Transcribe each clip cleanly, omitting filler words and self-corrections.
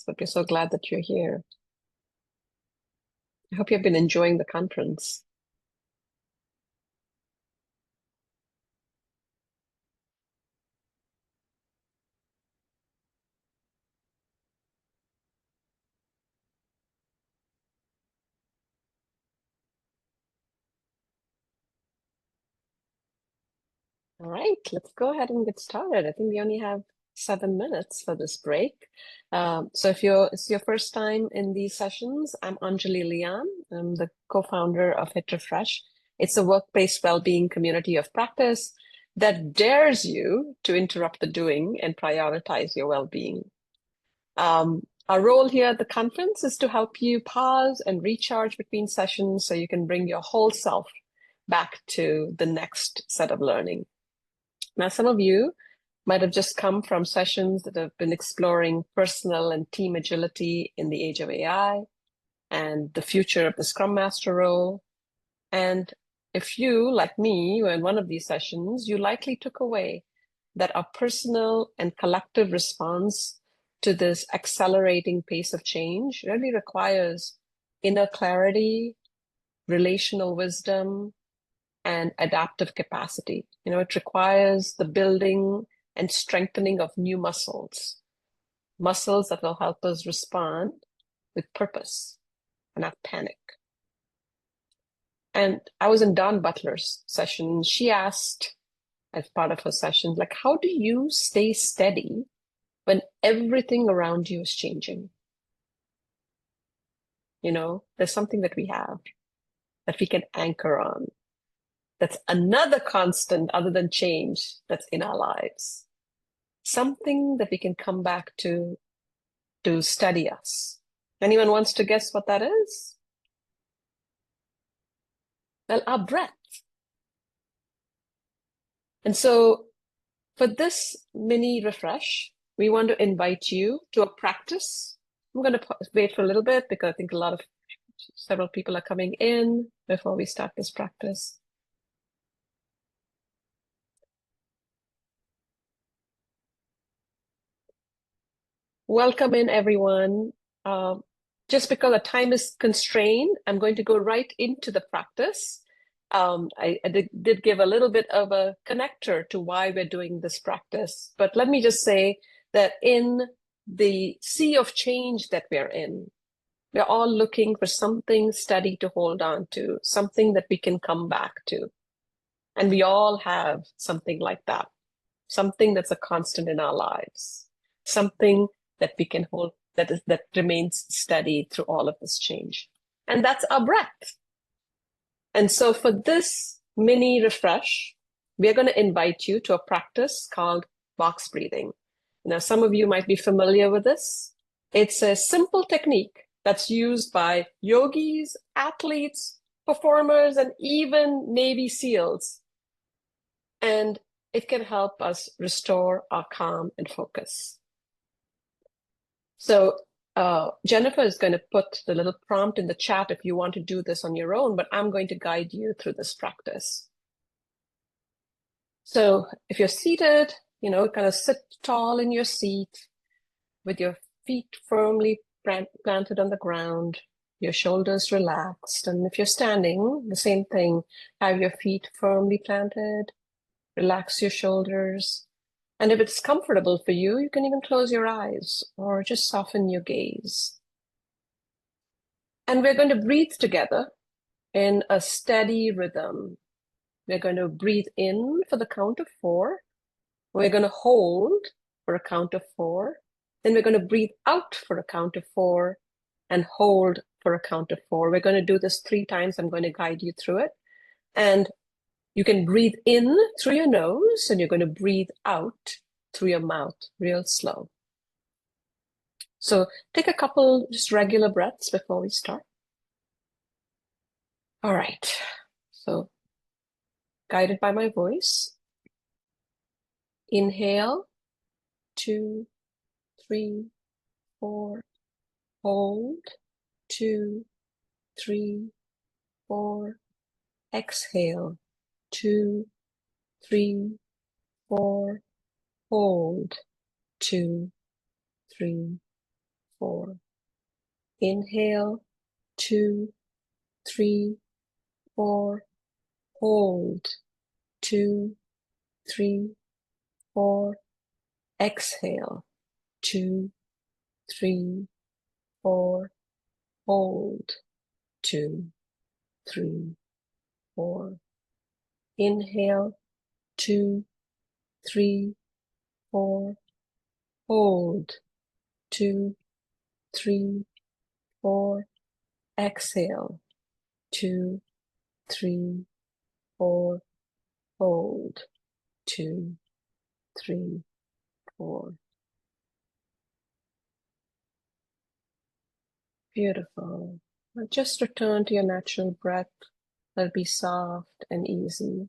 but we're so glad that you're here. I hope you've been enjoying the conference. All right, let's go ahead and get started. I think we only have 7 minutes for this break. So if it's your first time in these sessions, I'm Anjali Lian. I'm the co-founder of Hit Refresh. It's a workplace well-being community of practice that dares you to interrupt the doing and prioritize your well-being. Our role here at the conference is to help you pause and recharge between sessions so you can bring your whole self back to the next set of learning. Now, some of you might have just come from sessions that have been exploring personal and team agility in the age of AI and the future of the Scrum Master role. And if you, like me, were in one of these sessions, you likely took away that our personal and collective response to this accelerating pace of change really requires inner clarity, relational wisdom, and adaptive capacity. It requires the building and strengthening of new muscles that will help us respond with purpose and not panic. And I was in Dawn Butler's session. She asked, as part of her session, like, how do you stay steady when everything around you is changing? There's something that we have that we can anchor on. That's another constant other than change that's in our lives. Something that we can come back to steady us. Anyone wants to guess what that is? Well, our breath. And so for this mini refresh, we want to invite you to a practice. I'm going to wait for a little bit because I think several people are coming in before we start this practice. Welcome in, everyone. Just because the time is constrained, I'm going to go right into the practice. I did give a little bit of a connector to why we're doing this practice, but let me just say that in the sea of change that we're all looking for something steady to hold on to, something that we can come back to. And we all have something like that, something that's a constant in our lives, something that we can hold that remains steady through all of this change. And that's our breath. And so for this mini refresh, we're going to invite you to a practice called box breathing. Now, some of you might be familiar with this. It's a simple technique that's used by yogis, athletes, performers, and even Navy SEALs. And it can help us restore our calm and focus. So Jennifer is going to put the little prompt in the chat if you want to do this on your own, but I'm going to guide you through this practice. So if you're seated, kind of sit tall in your seat with your feet firmly planted on the ground, your shoulders relaxed. And if you're standing, the same thing, have your feet firmly planted, relax your shoulders. And if it's comfortable for you, you can even close your eyes or just soften your gaze. And we're going to breathe together in a steady rhythm. We're going to breathe in for the count of 4. We're going to hold for a count of 4. Then we're going to breathe out for a count of 4 and hold for a count of 4. We're going to do this 3 times. I'm going to guide you through it. And you can breathe in through your nose and you're going to breathe out through your mouth real slow. So take a couple just regular breaths before we start. All right. So guided by my voice, inhale, 2, 3, 4, hold, 2, 3, 4, exhale, 2, 3, 4, hold, 2, 3, 4. Inhale, 2, 3, 4. Hold, 2, 3, 4. Exhale, 2, 3, 4. Hold, 2, 3, 4. Inhale, 2, 3, 4. Hold, 2, 3, 4. Exhale, 2, 3, 4. Hold, 2, 3, 4. Beautiful. Now just return to your natural breath. Let it be soft and easy.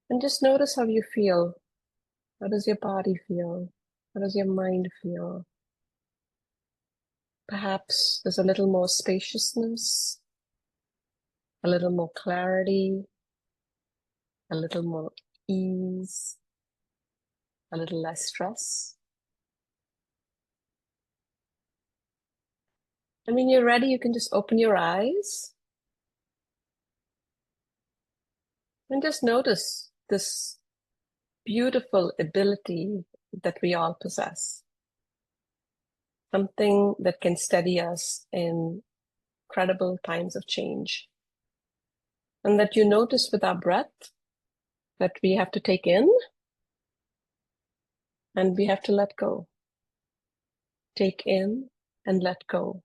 And just notice how you feel. How does your body feel? How does your mind feel? Perhaps there's a little more spaciousness, a little more clarity, a little more ease, a little less stress. And when you're ready, you can just open your eyes and just notice this beautiful ability that we all possess. Something that can steady us in incredible times of change. And that you notice with our breath that we have to take in and we have to let go. Take in and let go.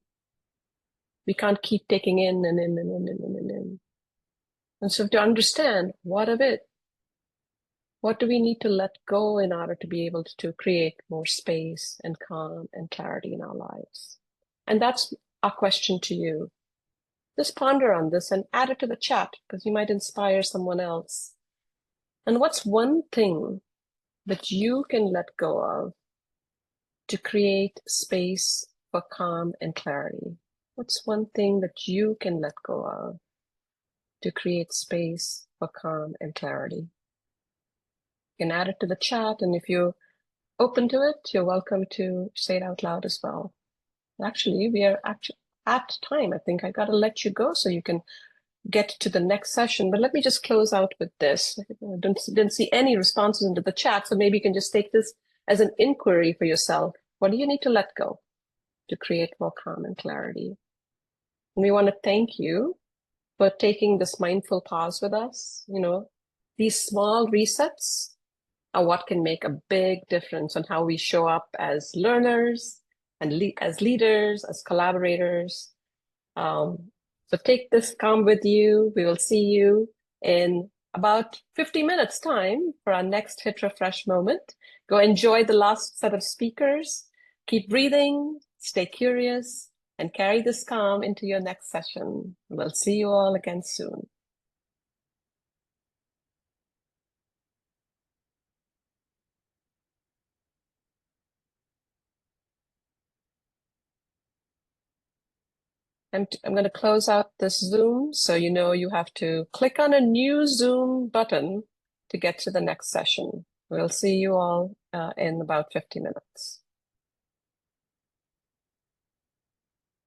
We can't keep taking in and in and in and in and in. And so to understand what of it, what do we need to let go in order to be able to create more space and calm and clarity in our lives? And that's our question to you. Just ponder on this and add it to the chat because you might inspire someone else. And what's one thing that you can let go of to create space for calm and clarity? What's one thing that you can let go of to create space for calm and clarity? You can add it to the chat, and if you're open to it, you're welcome to say it out loud as well. Actually, we are at time. I think I got to let you go so you can get to the next session. But let me just close out with this. I didn't see any responses into the chat, so maybe you can just take this as an inquiry for yourself. What do you need to let go to create more calm and clarity? And we want to thank you for taking this mindful pause with us. You know, these small resets are what can make a big difference on how we show up as learners and as leaders, as collaborators. So take this calm with you. We will see you in about 50 minutes time for our next Hit Refresh moment. Go enjoy the last set of speakers. Keep breathing, stay curious, and carry this calm into your next session. We'll see you all again soon. I'm going to close out this Zoom, so you know you have to click on a new Zoom button to get to the next session. We'll see you all in about 50 minutes.